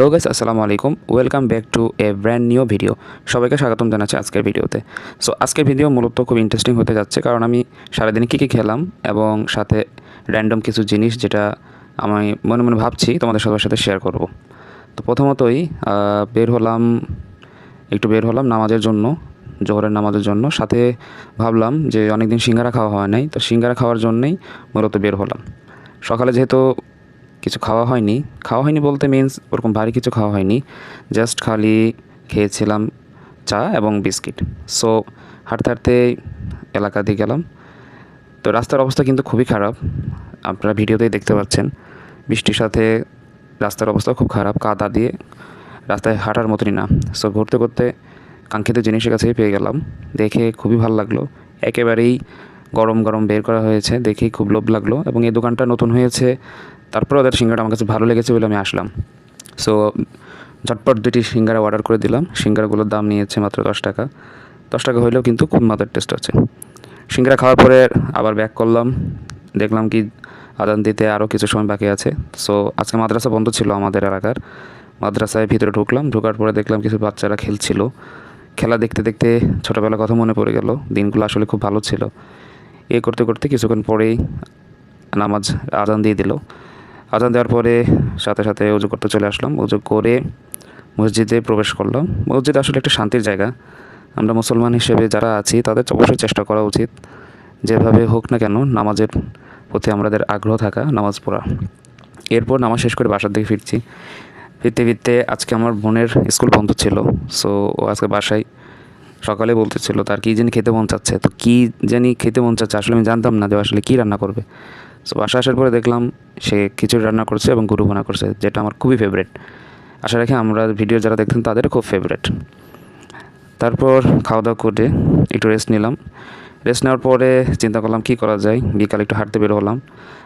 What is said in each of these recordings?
Hello guys, আসসালামু আলাইকুম। Welcome back to A brand new video. সবাইকে স্বাগতম জানাচ্ছি আজকের ভিডিওতে। সো আজকের ভিডিও মূলত খুব ইন্টারেস্টিং হতে যাচ্ছে, কারণ আমি সারাদিনে কী কী খেলাম এবং সাথে র্যান্ডম কিছু জিনিস যেটা আমি মনে মনে ভাবছি তোমাদের সবার সাথে শেয়ার করব। তো প্রথমতই বের হলাম নামাজের জন্য, জোহরের নামাজের জন্য। সাথে ভাবলাম যে অনেক দিন সিঙ্গারা খাওয়া হয় নাই, তো সিঙ্গারা খাওয়ার জন্যই মূলত বের হলাম। সকালে যেহেতু কিছু খাওয়া হয়নি বলতে মিন্স ওরকম ভারী কিছু খাওয়া হয়নি, জাস্ট খালি খেয়েছিলাম চা এবং বিস্কিট। সো হাঁটতে হাঁটতে এলাকা দিয়ে গেলাম। তো রাস্তার অবস্থা কিন্তু খুবই খারাপ, আপনারা ভিডিওতেই দেখতে পাচ্ছেন। বৃষ্টির সাথে রাস্তার অবস্থা খুব খারাপ, কাদা দিয়ে রাস্তায় হাঁটার মতনই না। সো ঘুরতে ঘুরতে কাঙ্ক্ষিত জিনিসের কাছেই পেয়ে গেলাম, দেখে খুবই ভালো লাগলো। একেবারেই গরম গরম বের করা হয়েছে, দেখেই খুব লোভ লাগলো। এবং এই দোকানটা নতুন হয়েছে, তারপরে ওদের সিঙ্গারা আমার কাছে ভালো লেগেছে বলে আমি আসলাম। সো ঝটপট 2টি সিঙ্গারা অর্ডার করে দিলাম। সিঙ্গারাগুলোর দাম নিয়েছে মাত্র 10 টাকা। 10 টাকা হলেও কিন্তু খুব মজার টেস্ট আছে। সিঙ্গারা খাওয়ার পরে আবার ব্যাক করলাম, দেখলাম কি আজান দিতে আরও কিছু সময় বাকি আছে। সো আজকে মাদ্রাসা বন্ধ ছিল আমাদের এলাকার। মাদ্রাসায় ভিতরে ঢুকলাম, ঢোকার পরে দেখলাম কিছু বাচ্চারা খেলছিল। খেলা দেখতে দেখতে ছোটোবেলার কথা মনে পড়ে গেল, দিনগুলো আসলে খুব ভালো ছিল। করতে করতে কিছুক্ষণ পরেই নামাজ আজান দিয়ে দিল। আজান দেওয়ার পরে সাথে সাথে উজু করতে চলে আসলাম। উজু করে মসজিদে প্রবেশ করলাম। মসজিদ আসলে একটা শান্তির জায়গা। আমরা মুসলমান হিসেবে যারা আছি তাদের অবশ্যই চেষ্টা করা উচিত, যেভাবে হোক না কেন নামাজের প্রতি আমাদের আগ্রহ থাকা, নামাজ পড়া। এরপর নামাজ শেষ করে বাসার দিকে ফিরতে ফিরতে আজকে আমার বোনের স্কুল বন্ধ ছিল। সো ও আজকে বাসায় সকালে বলতেছিল তার কী জানি খেতে মন চাচ্ছে। তো কী জানি খেতে মন চাচ্ছে, আসলে আমি জানতাম না যে আসলে কী রান্না করবে। সো বাসা আসার পরে দেখলাম সে খিচুড়ি রান্না করছে এবং গরু ভুনা করছে, যেটা আমার খুবই ফেভারিট। আশা রাখি আমরা ভিডিও যারা দেখতেন তাদের খুব ফেভারিট। তারপর খাওয়া দাওয়া করে একটু রেস্ট নিলাম। রেস্ট নেওয়ার পরে চিন্তা করলাম কী করা যায়। বিকালে একটু হাঁটতে বের হলাম।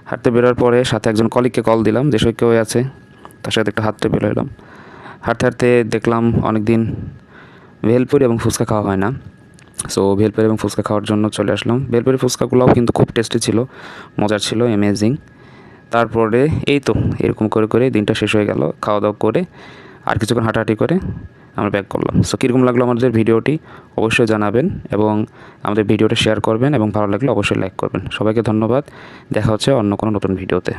হাঁটতে বেরোর পরে সাথে একজন কলিগকে কল দিলাম, যে কেউ আছে, তার সাথে একটু হাঁটতে বের হলাম। হাঁটতে হাঁটতে দেখলাম অনেক দিন ভেলপুরি এবং ফুচকা খাওয়া হয় না। সো ভেলপুরি এবং ফুচকা খাওয়ার জন্য চলে আসলাম। ভেলপুরি ফুচকাগুলোও কিন্তু খুব টেস্টি ছিল, মজার ছিল, অ্যামেজিং। তারপরে এই তো এরকম করে করে দিনটা শেষ হয়ে গেল। খাওয়া দাওয়া করে আর কিছুক্ষণ হাঁটাহাঁটি করে আমরা ব্যাক করলাম। সো কীরকম লাগলো আমাদের ভিডিওটি অবশ্যই জানাবেন এবং আমাদের ভিডিওটা শেয়ার করবেন এবং ভালো লাগলে অবশ্যই লাইক করবেন। সবাইকে ধন্যবাদ। দেখা হচ্ছে অন্য কোনো নতুন ভিডিওতে।